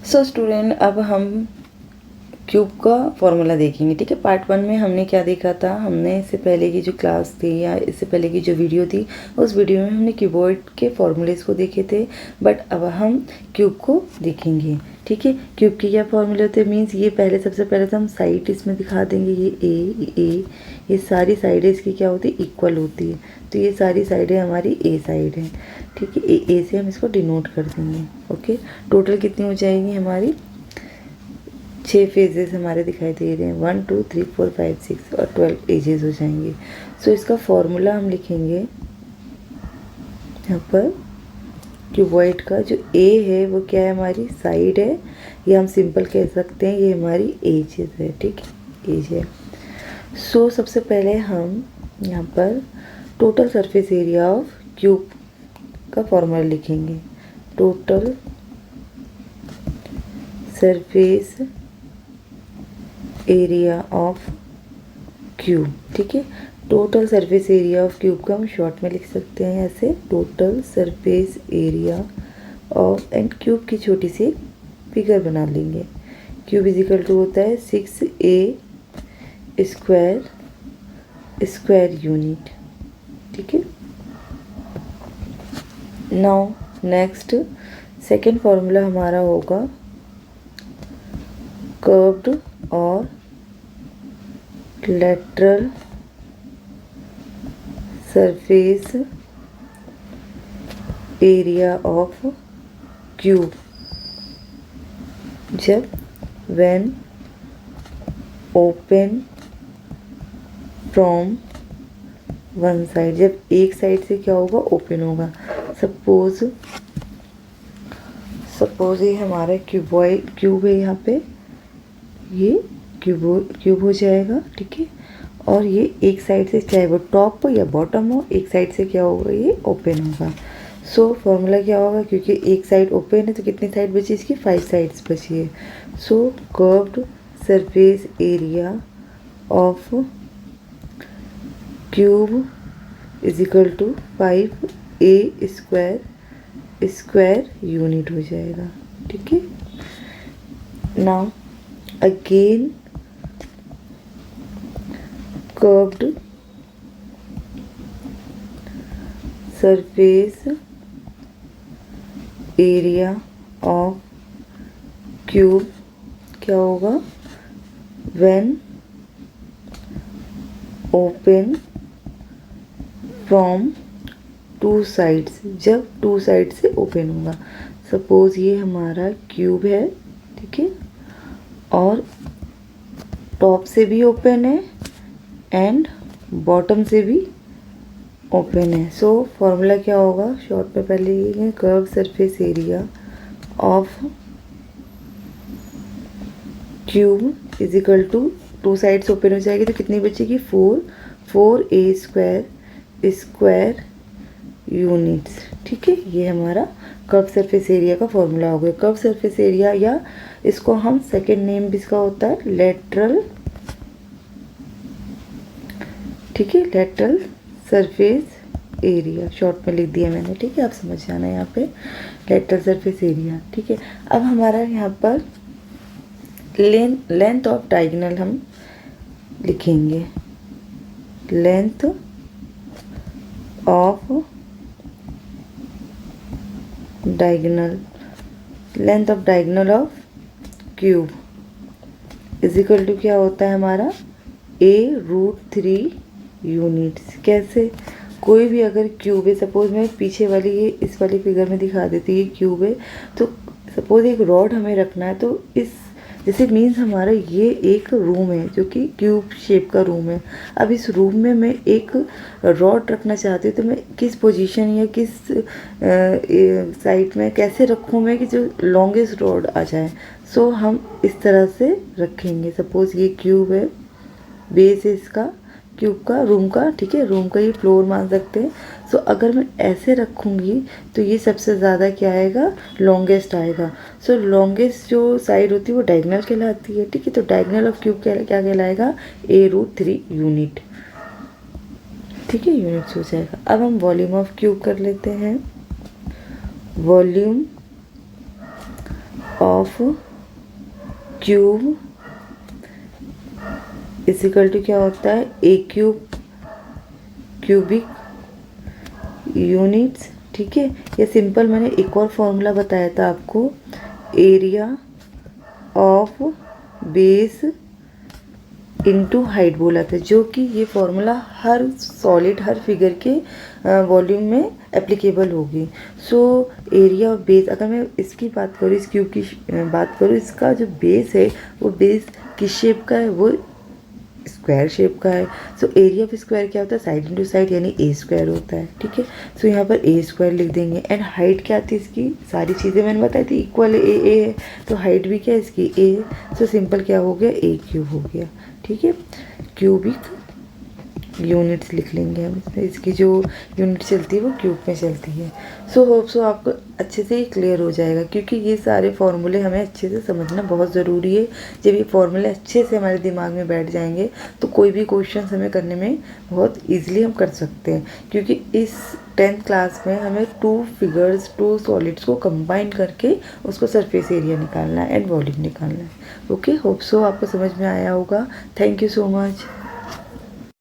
So student, अब हम cube का फॉर्मूला देखेंगे। ठीक है, पार्ट 1 में हमने क्या देखा था, हमने इससे पहले की जो क्लास थी या इससे पहले की जो वीडियो थी, उस वीडियो में हमने क्यूबॉइड के फॉर्मूलेस को देखे थे। बट अब हम क्यूब को देखेंगे। ठीक है, क्यूब के क्या फॉर्मूले होते हैं, मीन्स ये पहले सबसे पहले तो हम साइड इसमें दिखा देंगे। ये सारी साइडें इसकी क्या होती है, इक्वल होती है। तो ये सारी साइडें हमारी ए साइड हैं। ठीक है, ए से हम इसको डिनोट कर देंगे। ओके, टोटल कितनी हो जाएगी हमारी, 6 फेजेस हमारे दिखाई दे रहे हैं, 1 2 3 4 5 6 और 12 एजेस हो जाएंगे। सो इसका फॉर्मूला हम लिखेंगे यहाँ पर। क्यूबॉइड का जो ए है वो क्या है, हमारी साइड है, या हम सिंपल कह सकते हैं ये हमारी एजेस है। ठीक है, एज है। सो सबसे पहले हम यहाँ पर total surface area of cube का फॉर्मूला लिखेंगे। Total surface area of cube. ठीक है, total surface area of cube का हम शॉर्ट में लिख सकते हैं ऐसे, total surface area of, and cube की छोटी सी फिगर बना लेंगे। क्यूब इजिकल टू होता है 6a स्क्वायर यूनिट। ठीक है, नाउ नेक्स्ट सेकेंड फॉर्मूला हमारा होगा कर्व्ड और lateral surface area of cube जब when open from one side, जब एक साइड से क्या होगा, ओपन होगा। सपोज ये हमारा क्यूब है, यहाँ पे ये क्यूब हो जाएगा। ठीक है, और ये एक साइड से, चाहे वो टॉप या बॉटम हो, एक साइड से क्या होगा, ये ओपन होगा। सो फॉर्मूला क्या होगा, क्योंकि एक साइड ओपन है तो कितनी साइड बची इसकी, 5 साइड्स बची है। So curved surface area of cube is equal to 5a square unit हो जाएगा। ठीक है, now again curved surface area of cube क्या होगा, व्हेन ओपन फ्रॉम 2 साइड्स, जब 2 साइड से ओपन होगा। सपोज ये हमारा क्यूब है। ठीक है, और टॉप से भी ओपन है एंड बॉटम से भी ओपन है। सो फॉर्मूला क्या होगा, शॉर्ट में पहले ये curve surface area of cube is equal to 2 sides open हो जाएगी तो कितनी बचेगी, 4a स्क्वायर यूनिट्स। ठीक है, ये हमारा कर्व सरफेस एरिया का फॉर्मूला हो गया। कर्व सरफेस एरिया, या इसको हम सेकेंड नेम भी इसका होता है लेटरल। ठीक है, लेटरल सरफेस एरिया शॉर्ट में लिख दिया मैंने। ठीक है, आप समझ जाना यहाँ पे लेटरल सरफेस एरिया। ठीक है, अब हमारा यहाँ पर लेंथ ऑफ डायगोनल हम लिखेंगे। Length of diagonal of cube is equal to क्या होता है हमारा, a√3 यूनिट्स। कैसे, कोई भी अगर क्यूब है, सपोज मैं पीछे वाली ये इस वाली फिगर में दिखा देती है, क्यूब है तो सपोज एक रॉड हमें रखना है, तो इस जैसे मीन्स हमारा ये एक रूम है जो कि क्यूब शेप का रूम है। अब इस रूम में मैं एक रॉड रखना चाहती हूँ, तो मैं किस पोजीशन या किस साइड में कैसे रखूँ मैं कि जो लॉन्गेस्ट रॉड आ जाए। सो हम इस तरह से रखेंगे। सपोज ये क्यूब है, बेस है इसका क्यूब का, रूम का। ठीक है, रूम का ये फ्लोर मान सकते हैं। सो अगर मैं ऐसे रखूँगी तो ये सबसे ज़्यादा क्या आएगा, लॉन्गेस्ट आएगा। सो लॉन्गेस्ट जो साइड होती है वो डायगोनल कहलाती है। ठीक है, तो डायगोनल ऑफ क्यूब क्या कहलाएगा, a√3 यूनिट। ठीक है, यूनिट्स हो जाएगा। अब हम वॉल्यूम ऑफ क्यूब कर लेते हैं। Volume of cube is equal to क्या होता है, ए क्यूब क्यूबिक यूनिट्स। ठीक है, ये सिंपल मैंने एक और फॉर्मूला बताया था आपको, area of base into height बोला था, जो कि ये फॉर्मूला हर सॉलिड हर फिगर के वॉल्यूम में एप्लीकेबल होगी। सो एरिया ऑफ बेस, अगर मैं इसकी बात करूँ, इस क्यूब की बात करूँ, इसका जो बेस है वो बेस किस शेप का है, वो स्क्वायर शेप का है। सो एरिया ऑफ स्क्वायर क्या होता है, साइड इंटू साइड यानी ए स्क्वायर होता है। ठीक है, सो यहाँ पर ए स्क्वायर लिख देंगे। एंड हाइट क्या थी इसकी, सारी चीज़ें मैंने बताई थी, इक्वल ए है, तो हाइट भी क्या है इसकी ए। सो सिंपल क्या हो गया, ए क्यूब हो गया। ठीक है, क्यूबिक यूनिट्स लिख लेंगे हम इसमें, इसकी जो यूनिट चलती है वो क्यूब में चलती है। सो होप सो आपको अच्छे से ये क्लियर हो जाएगा, क्योंकि ये सारे फॉर्मूले हमें अच्छे से समझना बहुत ज़रूरी है। जब ये फॉर्मूले अच्छे से हमारे दिमाग में बैठ जाएंगे तो कोई भी क्वेश्चन हमें करने में बहुत ईजिली हम कर सकते हैं, क्योंकि इस 10th क्लास में हमें 2 फिगर्स 2 सॉलिड्स को कंबाइन करके उसको सरफेस एरिया निकालना है एंड वॉल्यूम निकालना है। ओके, होप सो आपको समझ में आया होगा। Thank you so much.